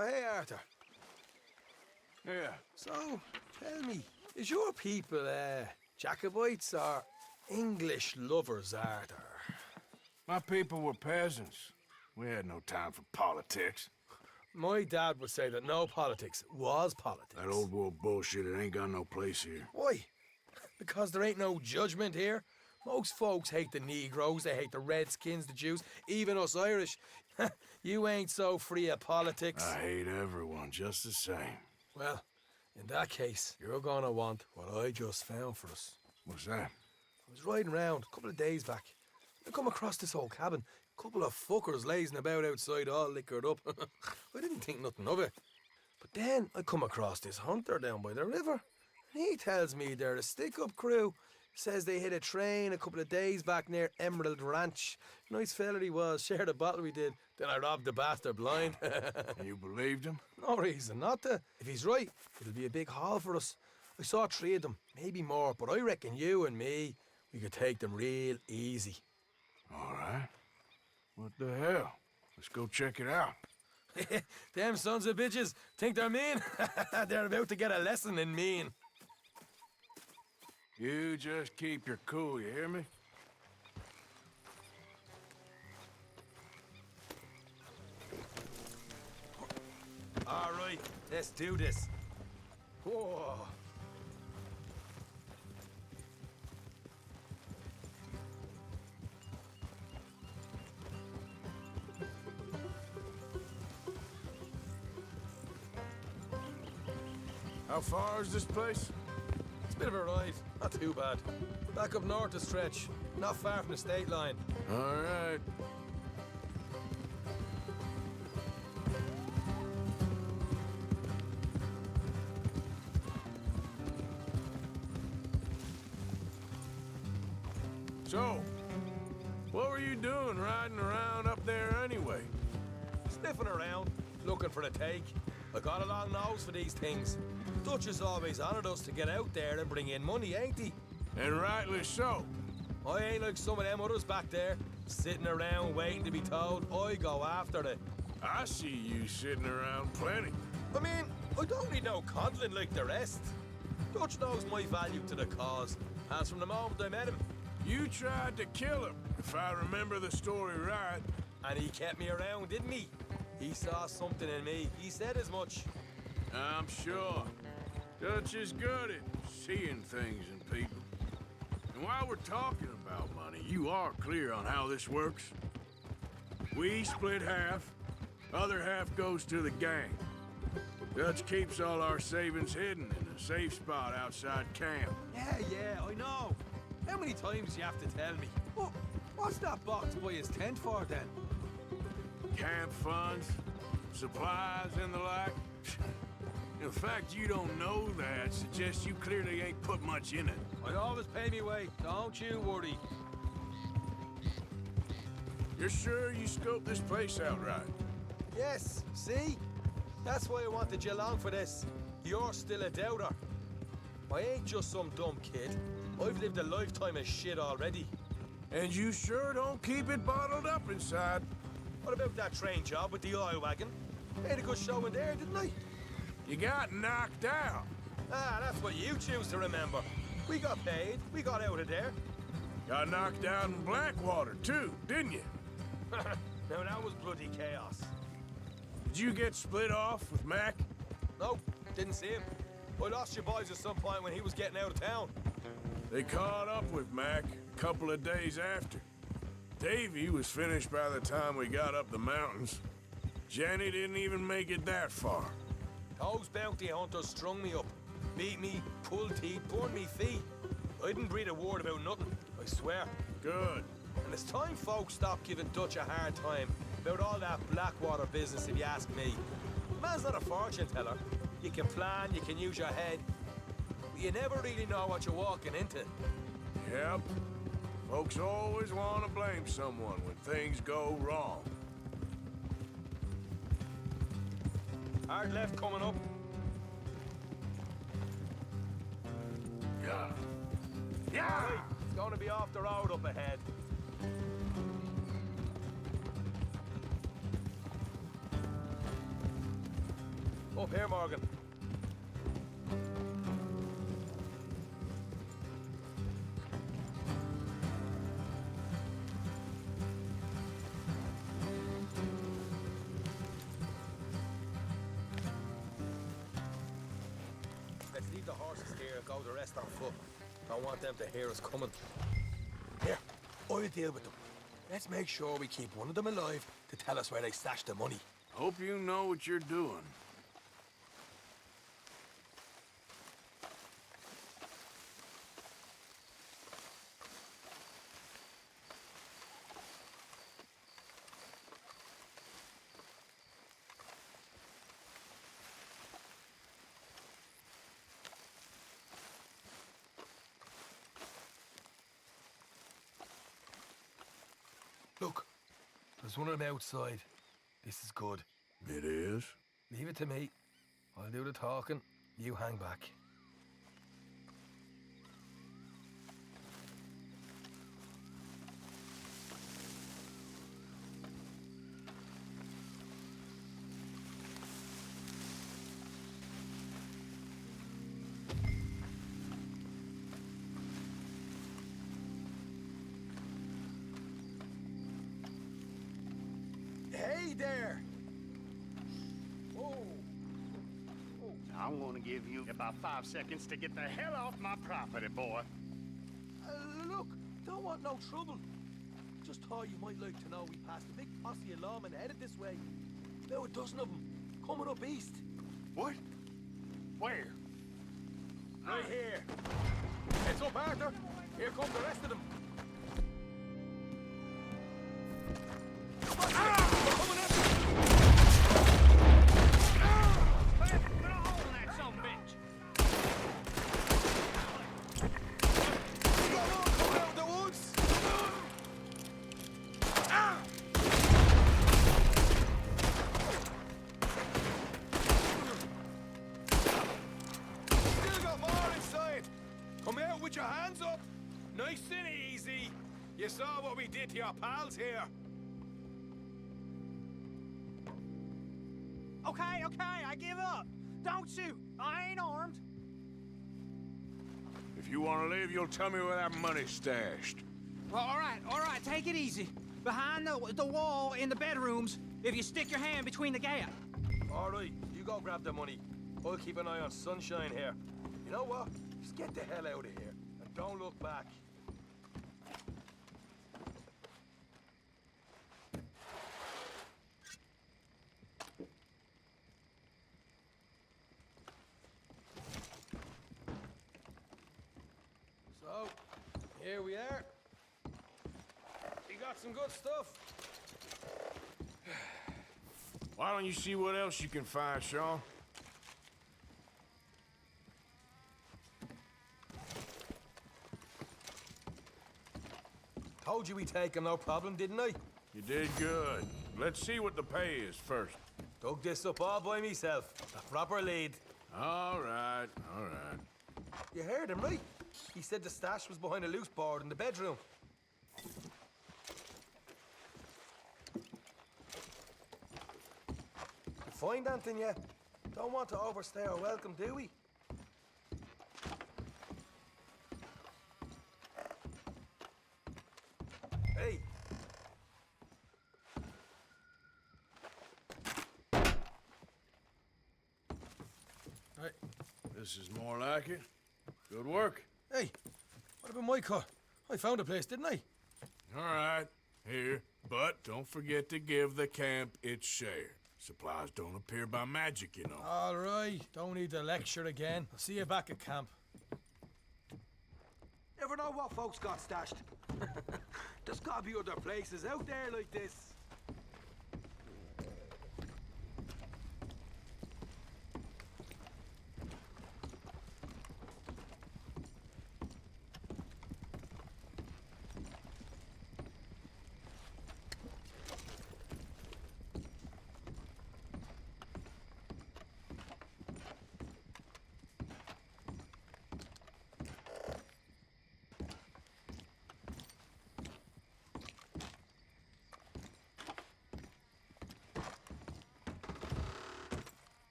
Oh, hey, Arthur. Yeah. So, tell me, is your people, Jacobites or English lovers, Arthur? My people were peasants. We had no time for politics. My dad would say that no politics was politics. That old world bullshit, it ain't got no place here. Why? Because there ain't no judgment here. Most folks hate the Negroes, they hate the Redskins, the Jews, even us Irish. You ain't so free of politics. I hate everyone just the same. Well, in that case, you're gonna want what I just found for us. What's that? I was riding around a couple of days back. I come across this old cabin. A couple of fuckers lazing about outside all liquored up. I didn't think nothing of it. But then I come across this hunter down by the river. And he tells me they're a stick-up crew. Says they hit a train a couple of days back near Emerald Ranch. Nice fella he was, shared a bottle we did. Then I robbed the bastard blind. And you believed him? No reason not to. If he's right, it'll be a big haul for us. I saw 3 of them, maybe more, but I reckon you and me, we could take them real easy. All right. What the hell? Let's go check it out. Them sons of bitches think they're mean. They're about to get a lesson in mean. You just keep your cool, you hear me? All right, let's do this. Whoa. How far is this place? It's a bit of a ride, not too bad. Back up north a stretch, not far from the state line. All right. So, what were you doing riding around up there anyway? Sniffing around, looking for a take. I got a long nose for these things. Dutch has always honoured us to get out there and bring in money, ain't he? And rightly so. I ain't like some of them others back there, sitting around waiting to be told. I go after it. I see you sitting around plenty. I mean, I don't need no coddling like the rest. Dutch knows my value to the cause, as from the moment I met him. You tried to kill him, if I remember the story right. And he kept me around, didn't he? He saw something in me. He said as much. I'm sure. Dutch is good at seeing things in people. And while we're talking about money, you are clear on how this works? We split half, other half goes to the gang. Dutch keeps all our savings hidden in a safe spot outside camp. Yeah, I know. How many times do you have to tell me? What's that box by his tent for, then? Camp funds, supplies, and the like. The fact you don't know that suggests you clearly ain't put much in it. I always pay me way, don't you worry. You're sure you scoped this place out right? Yes, see? That's why I wanted you along for this. You're still a doubter. I ain't just some dumb kid. I've lived a lifetime of shit already. And you sure don't keep it bottled up inside. What about that train job with the oil wagon? Made a good show in there, didn't I? You got knocked out. Ah, that's what you choose to remember. We got paid, we got out of there. Got knocked out in Blackwater, too, didn't you? Now that was bloody chaos. Did you get split off with Mac? Nope, didn't see him. I lost your boys at some point when he was getting out of town. They caught up with Mac a couple of days after. Davy was finished by the time we got up the mountains. Jenny didn't even make it that far. Those bounty hunters strung me up. Beat me, pulled teeth, burned me feet. I didn't breathe a word about nothing, I swear. Good. And it's time folks stopped giving Dutch a hard time about all that Blackwater business, if you ask me. Man's not a fortune teller. You can plan, you can use your head, but you never really know what you're walking into. Yep. Folks always want to blame someone when things go wrong. Hard left coming up. Yeah. Right, it's going to be off the road up ahead. Up here, Morgan. Let's leave the horses here and go the rest on foot. Don't want them to hear us coming. Here, I'll deal with them. Let's make sure we keep one of them alive to tell us where they stashed the money. Hope you know what you're doing. Look, there's one of them outside. This is good. It is? Leave it to me. I'll do the talking. You hang back. Hey there! Whoa! I'm gonna give you about 5 seconds to get the hell off my property, boy. Look, don't want no trouble. Just thought you might like to know we passed a big posse of lawmen headed this way. About a dozen of them, coming up east. What? Where? Right here. Heads up, Arthur. Here come the rest of them. Put a hole in that son of a bitch. Come out of the woods. Still got more inside. Come out with your hands up. Nice and easy. You saw what we did to your pals here. Okay, I give up. Don't shoot. I ain't armed. If you want to leave, you'll tell me where that money's stashed. Well, all right, take it easy. Behind the wall in the bedrooms, if you stick your hand between the gap. All right, you go grab the money. I'll keep an eye on Sunshine here. You know what? Just get the hell out of here and don't look back. So, here we are. We got some good stuff. Why don't you see what else you can find, Sean? Told you we'd take him, no problem, didn't I? You did good. Let's see what the pay is first. Dug this up all by myself. A proper lead. All right, all right. You heard him, right? He said the stash was behind a loose board in the bedroom. You find anything yet? Don't want to overstay our welcome, do we? Hey. Right. This is more like it. Good work. Hey, what about my car? I found a place, didn't I? All right, here. But don't forget to give the camp its share. Supplies don't appear by magic, you know. All right, don't need the lecture again. I'll see you back at camp. Never know what folks got stashed. There's gotta be other places out there like this.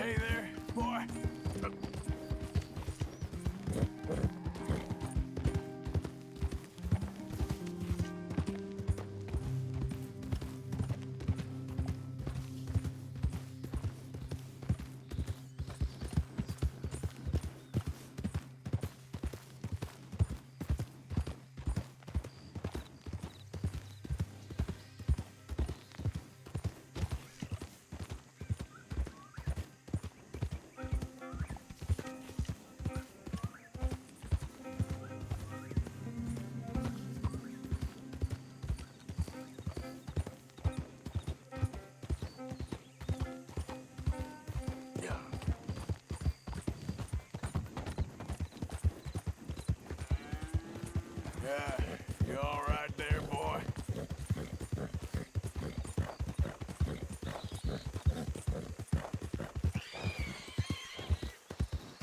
okay there, boy? Yeah. Yeah, you all right there, boy?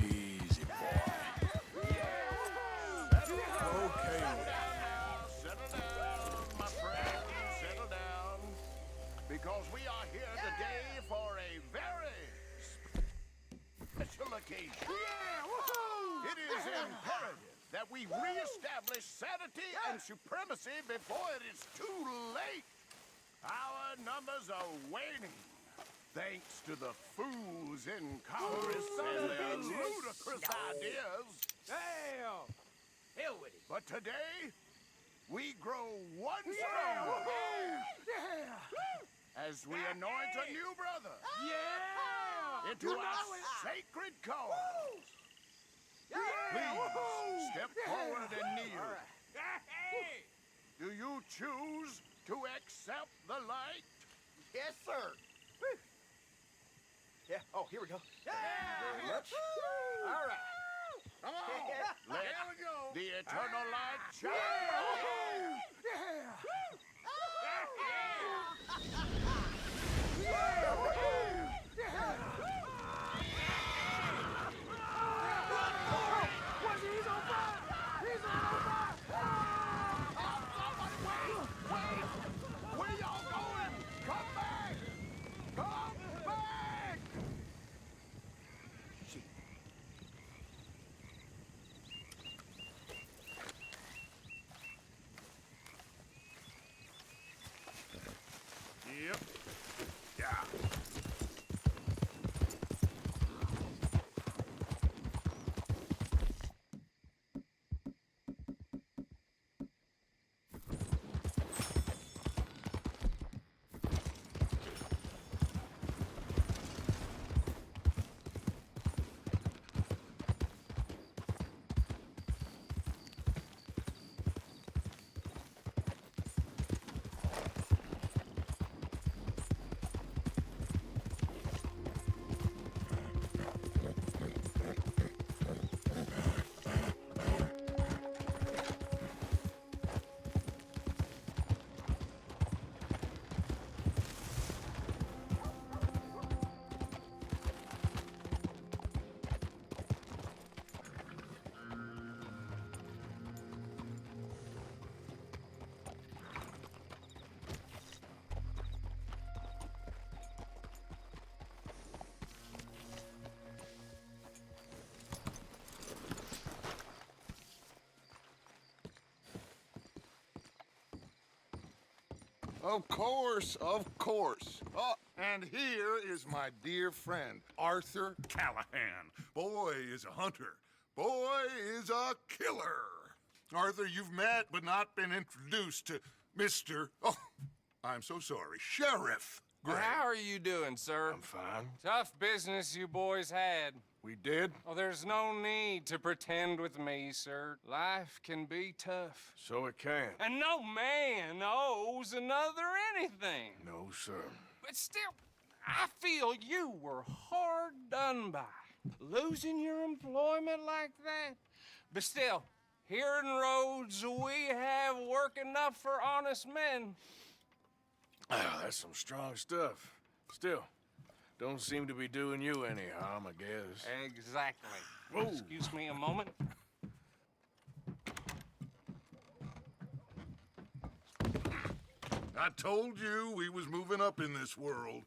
Easy, boy. Okay. Settle down, my friend. Settle down. Because we are here today for a very special occasion. It is imperative that we reestablish sanity and supremacy before it is too late. Our numbers are waning, thanks to the fools in Congress and their ludicrous ideas. Damn! Hell with it. But today, we grow one stronger. As we anoint a new brother Yeah! into our sacred cause. Please step forward and kneel. Do you choose to accept the light? Yes, sir. Yeah. Oh, here we go. Very much. All right. Come on. Let the eternal light shine. Where y'all going? Come back! Come back! Yep. Yeah. Of course, of course. Oh, and here is my dear friend, Arthur Callahan. Boy is a hunter. Boy is a killer. Arthur, you've met but not been introduced to Mr. Oh, I'm so sorry, Sheriff Gray. How are you doing, sir? I'm fine. Tough business you boys had. We did? Oh, there's no need to pretend with me, sir. Life can be tough. So it can. And no man owes another anything. No, sir. But still, I feel you were hard done by. Losing your employment like that. But still, here in Rhodes, we have work enough for honest men. Ah, that's some strong stuff. Still, don't seem to be doing you any harm, I guess. Exactly. Whoa. Excuse me a moment. I told you we was moving up in this world.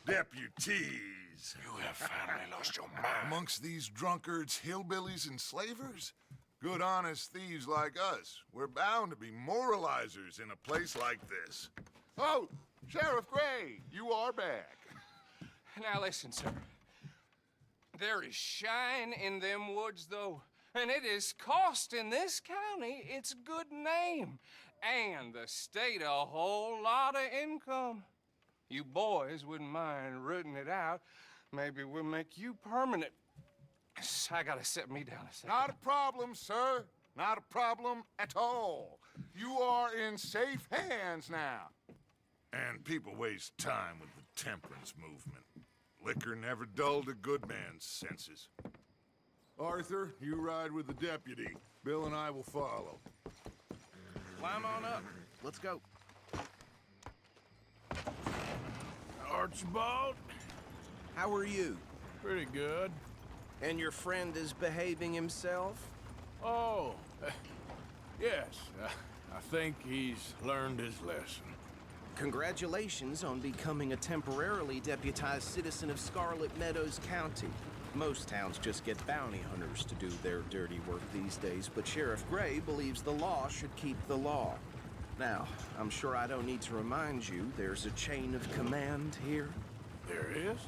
Deputies. is. You have finally lost your mind. Amongst these drunkards, hillbillies, and slavers? Good, honest thieves like us. We're bound to be moralizers in a place like this. Oh, Sheriff Gray, you are back. Now listen, sir. There is shine in them woods, though, and it is costing this county its good name and the state a whole lot of income. You boys wouldn't mind rooting it out. Maybe we'll make you permanent. I gotta sit me down a second. Not a problem, sir. Not a problem at all. You are in safe hands now. And people waste time with the temperance movement. Liquor never dulled a good man's senses. Arthur, you ride with the deputy. Bill and I will follow. Climb on up. Let's go. Archibald? How are you? Pretty good. And your friend is behaving himself? Oh, yes. I think he's learned his lesson. Congratulations on becoming a temporarily deputized citizen of Scarlet Meadows County. Most towns just get bounty hunters to do their dirty work these days, but Sheriff Gray believes the law should keep the law. Now, I'm sure I don't need to remind you there's a chain of command here. There is?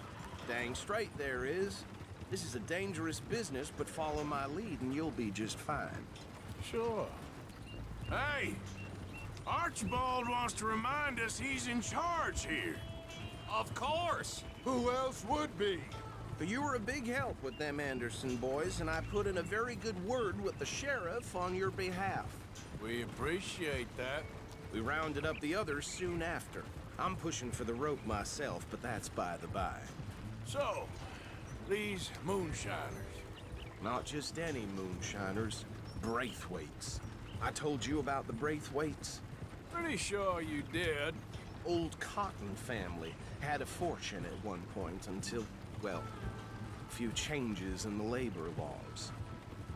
Dang straight there is. This is a dangerous business, but follow my lead and you'll be just fine. Sure. Hey! Archibald wants to remind us he's in charge here. Of course. Who else would be? But you were a big help with them Anderson boys, and I put in a very good word with the sheriff on your behalf. We appreciate that. We rounded up the others soon after. I'm pushing for the rope myself, but that's by the by. So, these moonshiners. Not just any moonshiners, Braithwaites. I told you about the Braithwaites. Pretty sure you did. Old Cotton family had a fortune at one point until, well, a few changes in the labor laws.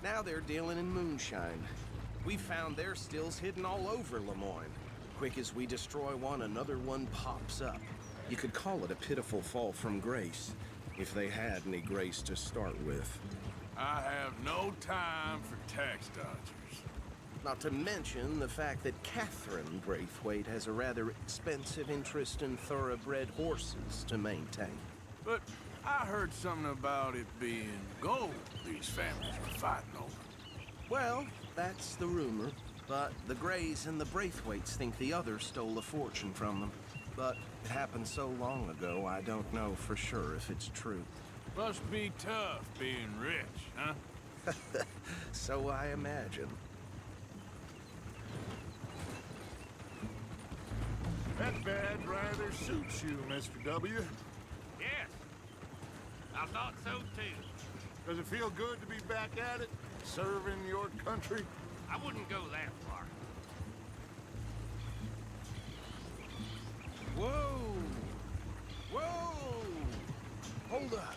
Now they're dealing in moonshine. We found their stills hidden all over Lemoyne. Quick as we destroy one, another one pops up. You could call it a pitiful fall from grace, if they had any grace to start with. I have no time for tax dodgers. Not to mention the fact that Catherine Braithwaite has a rather expensive interest in thoroughbred horses to maintain. But I heard something about it being gold these families were fighting over. Well, that's the rumor. But the Grays and the Braithwaites think the others stole a fortune from them. But it happened so long ago, I don't know for sure if it's true. Must be tough being rich, huh? So I imagine. That badge rather suits you, Mr. W. Yes. I thought so too. Does it feel good to be back at it? Serving your country? I wouldn't go that far. Whoa! Whoa! Hold up.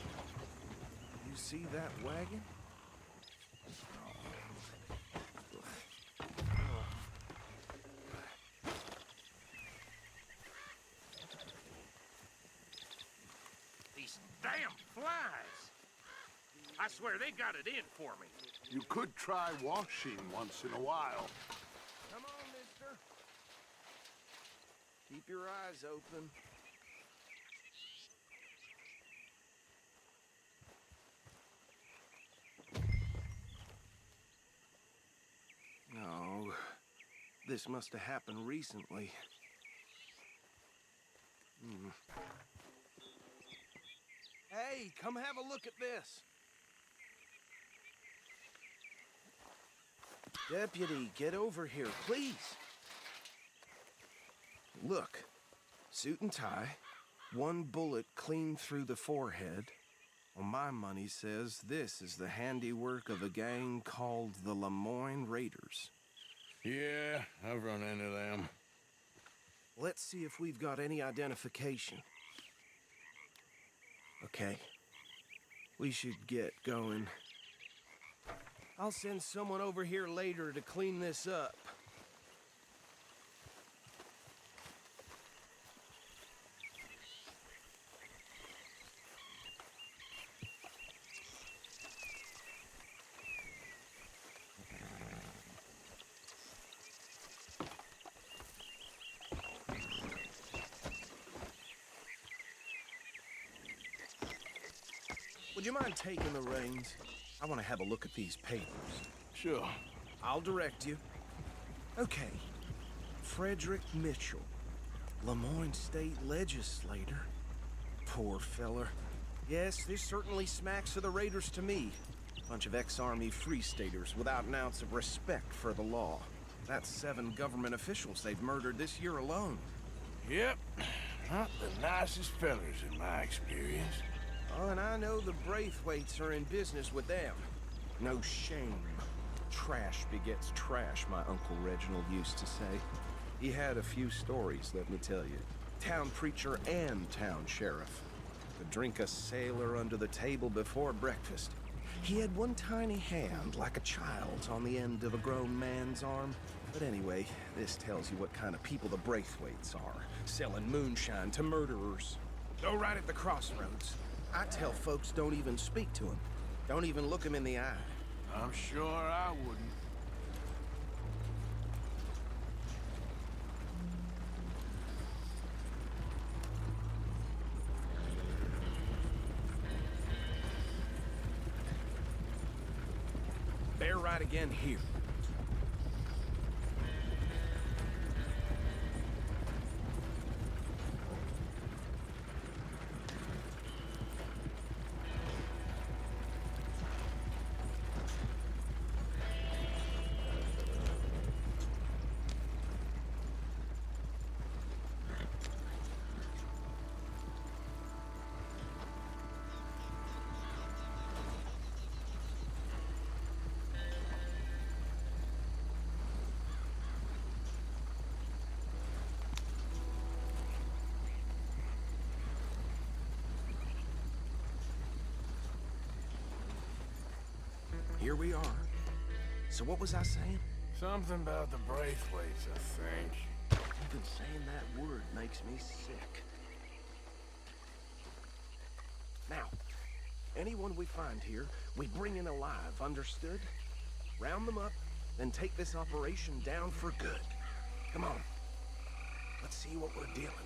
You see that wagon? These damn flies. I swear they got it in for me. You could try washing once in a while. Come on, mister. Keep your eyes open. No, this must have happened recently. Hey, come have a look at this. Deputy, get over here, please. Look, suit and tie, one bullet clean through the forehead. Well, my money says this is the handiwork of a gang called the Lemoyne Raiders. Yeah, I've run into them. Let's see if we've got any identification. Okay, we should get going. I'll send someone over here later to clean this up. would you mind taking the reins? I want to have a look at these papers. Sure. I'll direct you. Okay. Frederick Mitchell, Lemoyne State Legislator. Poor feller. Yes, this certainly smacks of the Raiders to me. Bunch of ex-Army Free Staters without an ounce of respect for the law. That's 7 government officials they've murdered this year alone. Yep. Not the nicest fellers in my experience. Oh, and I know the Braithwaites are in business with them. No shame. Trash begets trash, my Uncle Reginald used to say. He had a few stories, let me tell you. Town preacher and town sheriff. Could drink a sailor under the table before breakfast. He had one tiny hand, like a child's, on the end of a grown man's arm. But anyway, this tells you what kind of people the Braithwaites are. Selling moonshine to murderers. Go right at the crossroads. I tell folks don't even speak to him. Don't even look him in the eye. I'm sure I wouldn't. Bear right again here. Here we are. So what was I saying? Something about the Braithwaites, I think. Even saying that word makes me sick. Now, anyone we find here, we bring in alive, understood? Round them up, then take this operation down for good. Come on. Let's see what we're dealing with.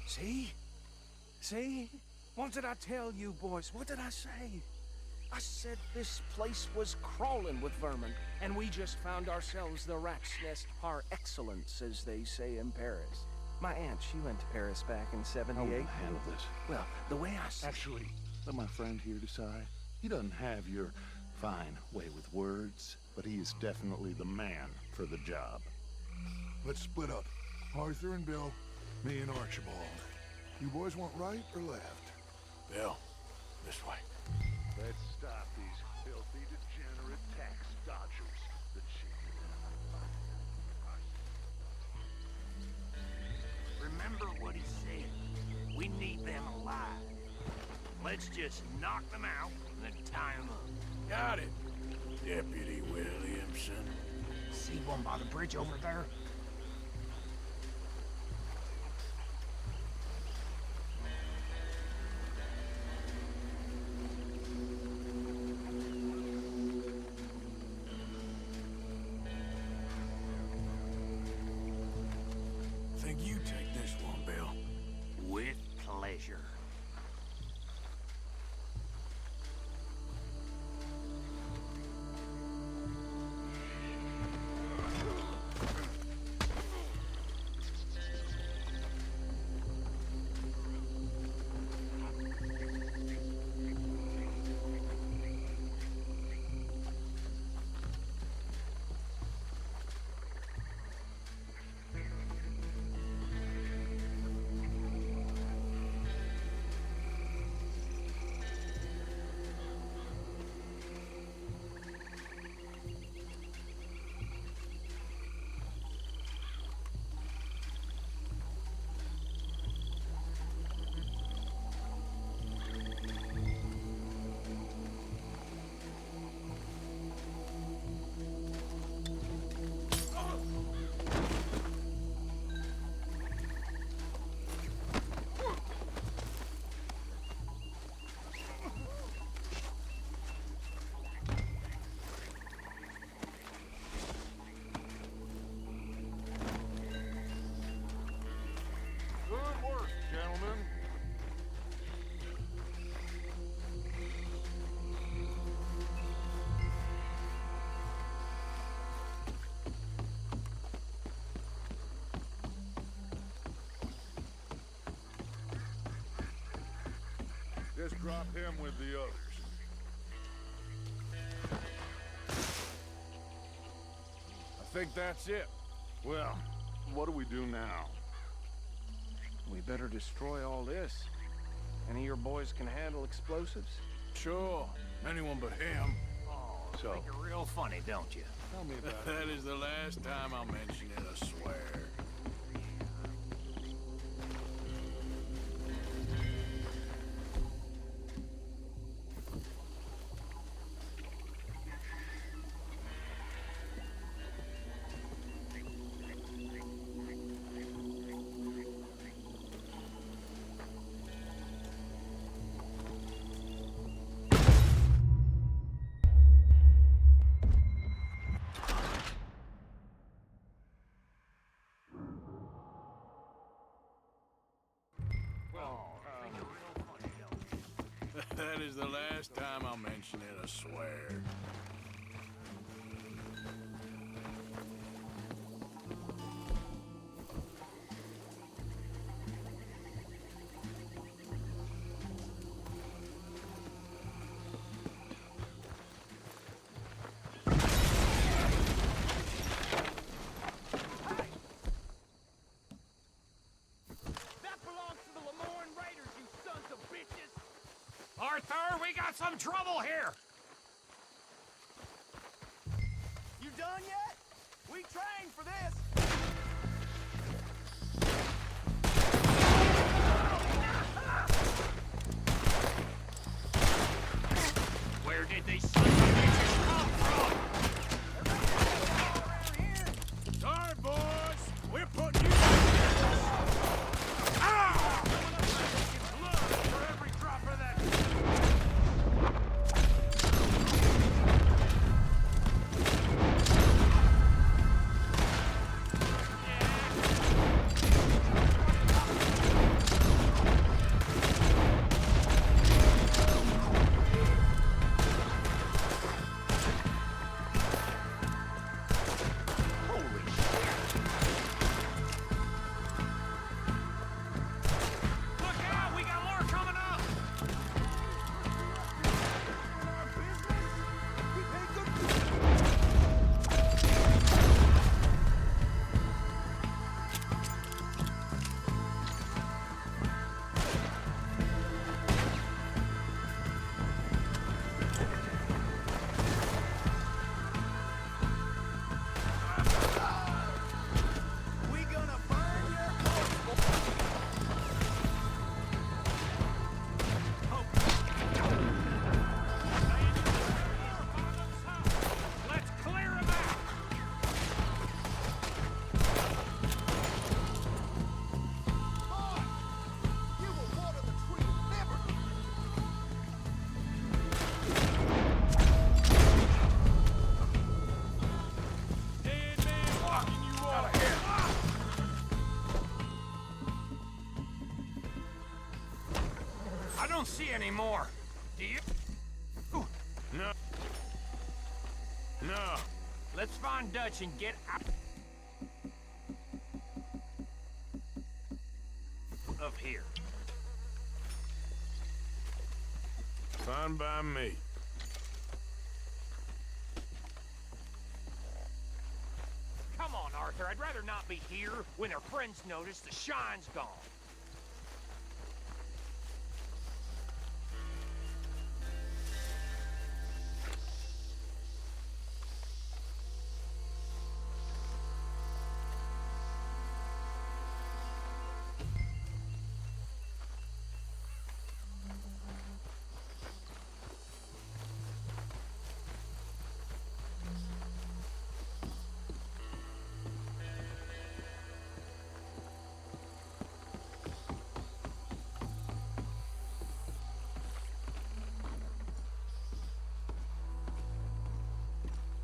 See? See? What did I tell you, boys? What did I say? I said this place was crawling with vermin, and we just found ourselves the rat's nest par excellence, as they say in Paris. My aunt, she went to Paris back in '78. How will you handle this? Well, the way I see Actually, let my friend here decide. He doesn't have your fine way with words, but he is definitely the man for the job. Let's split up. Arthur and Bill, me and Archibald. You boys want right or left? Bill, this way. Let's stop these filthy, degenerate tax dodgers. The Remember what he said. We need them alive. Let's just knock them out and then tie them up. Got it, Deputy Williamson. See one by the bridge over there? Think you take this one, Bill. With pleasure. drop him with the others. I think that's it. Well, what do we do now? We better destroy all this. Any of your boys can handle explosives? Sure. Anyone but him. So, Think you're real funny, don't you? tell me about it. That is the last time I'll mention it, I swear. That is the last time I'll mention it, I swear. That belongs to the Lemoyne Raiders, you sons of bitches! Arthur, we got some trouble here! You done yet? We trained for this! Where did these sons of bitches come from? Sorry, boys. We're putting you blood for every drop of that. Look out, we got more coming up! We gonna burn your Let's clear them out! You will water the tree, never! Dead man walking you off. I don't see any more. Do you? No. No. Let's find Dutch and get out of here. Fine by me. Come on, Arthur. I'd rather not be here when their friends notice the shine's gone.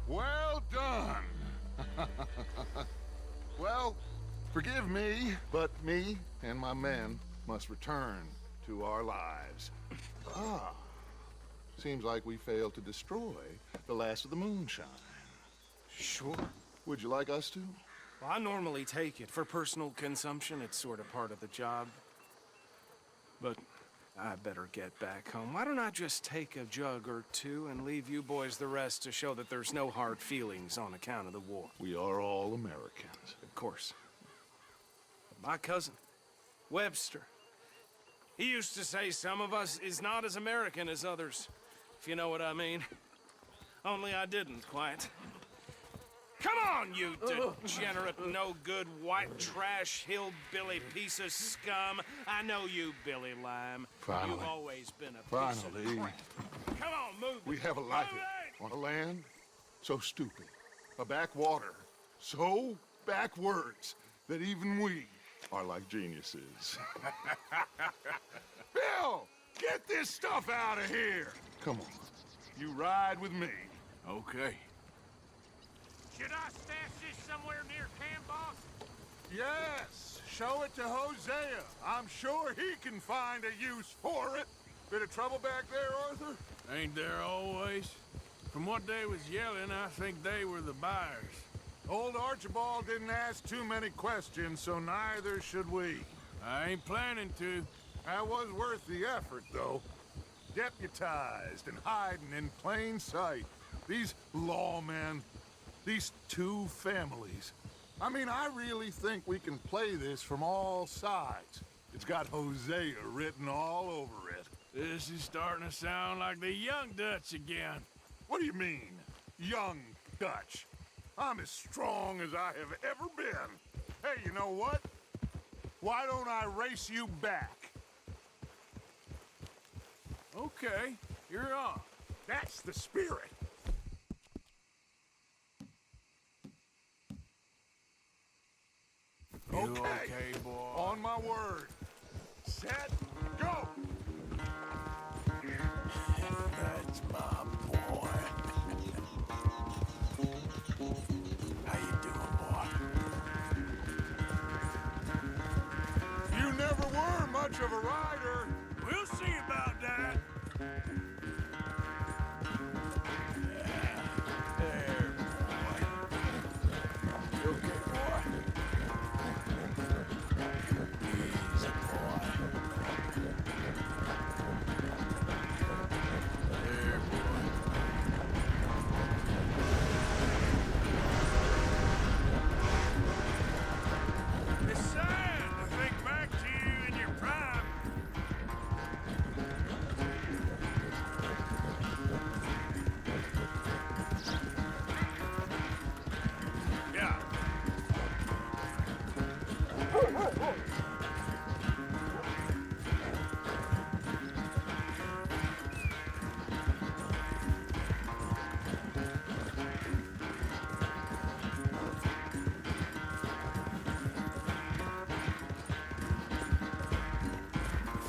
Well done! Well, forgive me, but me and my men must return to our lives. Ah, seems like we failed to destroy the last of the moonshine. Sure. Would you like us to? Well, I normally take it. For personal consumption, it's sort of part of the job. But I better get back home. Why don't I just take a jug or two and leave you boys the rest to show that there's no hard feelings on account of the war? We are all Americans. Of course. My cousin, Webster, he used to say some of us is not as American as others, if you know what I mean. Only I didn't quite. Come on, you degenerate, no-good, white trash, hillbilly piece of scum. I know you, Billy Lime. Finally. You've always been a piece Finally. of crap. Come on, move it. We have a life Move it! on a land so stupid, a backwater so backwards that even we are like geniuses. Bill, get this stuff out of here. Come on, you ride with me. Okay. Should I stash this somewhere near camp, boss? Yes, show it to Hosea. I'm sure he can find a use for it. Bit of trouble back there, Arthur? Ain't there always? From what they was yelling, I think they were the buyers. Old Archibald didn't ask too many questions, so neither should we. I ain't planning to. That was worth the effort, though. Deputized and hiding in plain sight. These lawmen, these two families. I mean, I really think we can play this from all sides. It's got Hosea written all over it. This is starting to sound like the Young Dutch again. What do you mean, young Dutch? I'm as strong as I have ever been. Hey, you know what? Why don't I race you back? Okay, you're on. That's the spirit. You okay, boy? On my word. Set, go! That's my boy. How you doing, boy? You never were much of a rider. We'll see about that. There, boy. You okay, boy? Easy, boy. There, boy. It's sad to think back to you in your prime. Yeah.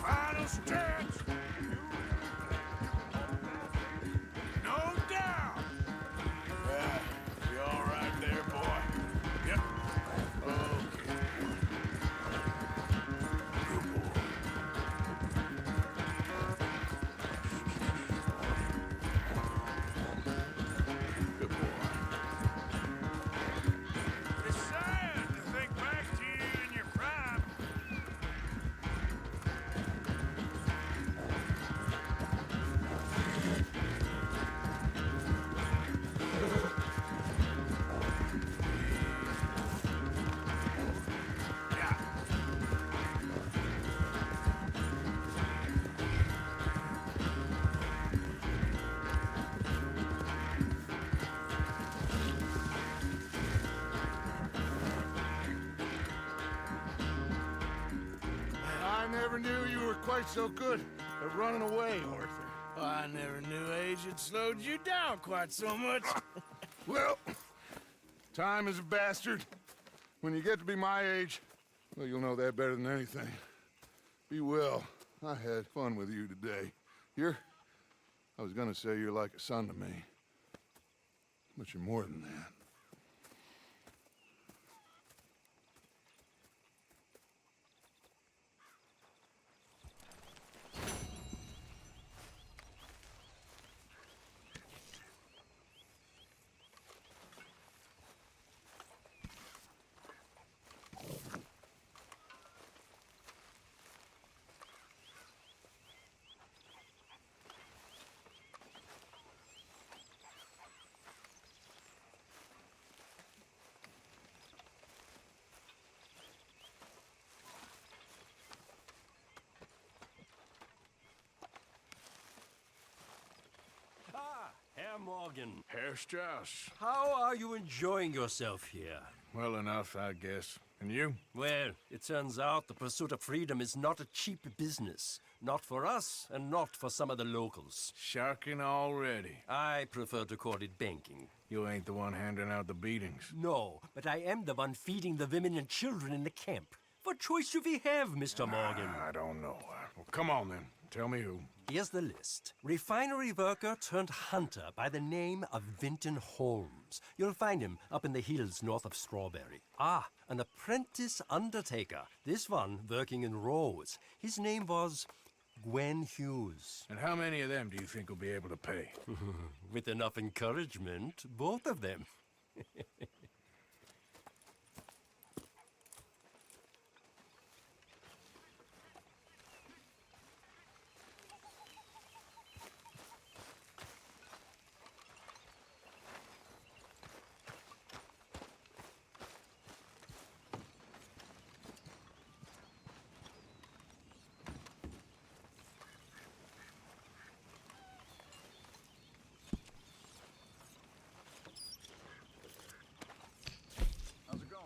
Final stretch. No doubt. Yeah, you all right there, boy? Yep. Okay. Good boy. Good boy. It's sad to think back to you in your prime. Yeah. I never knew you were quite so good at running away, Arthur. I never knew age had slowed you down quite so much. Well, time is a bastard. When you get to be my age, well, you'll know that better than anything. Be well. I had fun with you today. I was gonna say you're like a son to me. But you're more than that. Morgan. Herr Strauss. How are you enjoying yourself here? Well enough, I guess. And you? Well, it turns out the pursuit of freedom is not a cheap business. Not for us, and not for some of the locals. Sharking already. I prefer to call it banking. You ain't the one handing out the beatings. No, but I am the one feeding the women and children in the camp. What choice do we have, Mr. Morgan? I don't know. Well, come on then. Tell me who. Here's the list. Refinery worker turned hunter by the name of Vinton Holmes. You'll find him up in the hills north of Strawberry. Ah, an apprentice undertaker. This one working in Rose. His name was Gwen Hughes. And how many of them do you think will be able to pay? With enough encouragement, both of them. How's it going?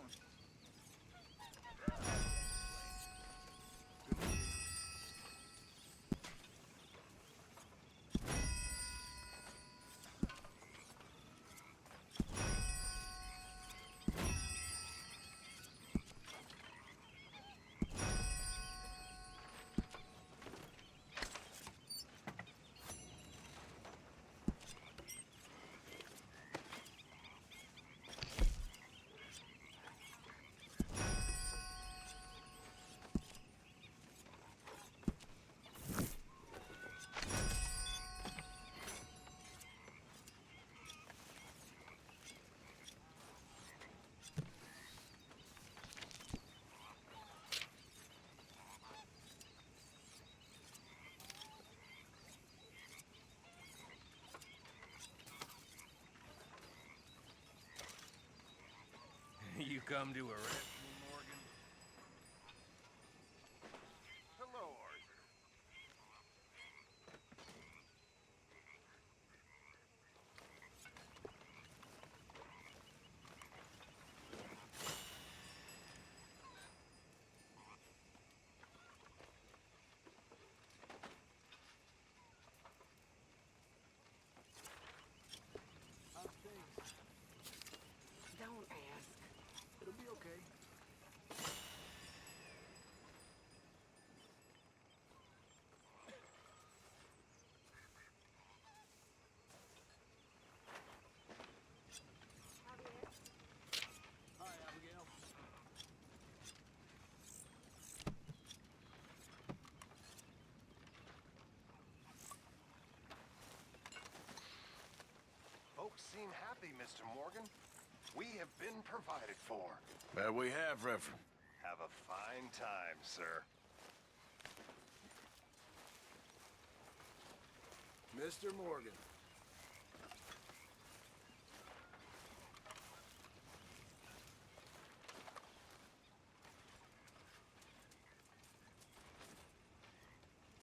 You come to arrest me, Morgan? Hello, Arthur. Don't ask. It'll be okay. Hi, Abigail. Folks seem happy, Mr. Morgan. We have been provided for. That we have, Reverend. Have a fine time, sir. Mr. Morgan,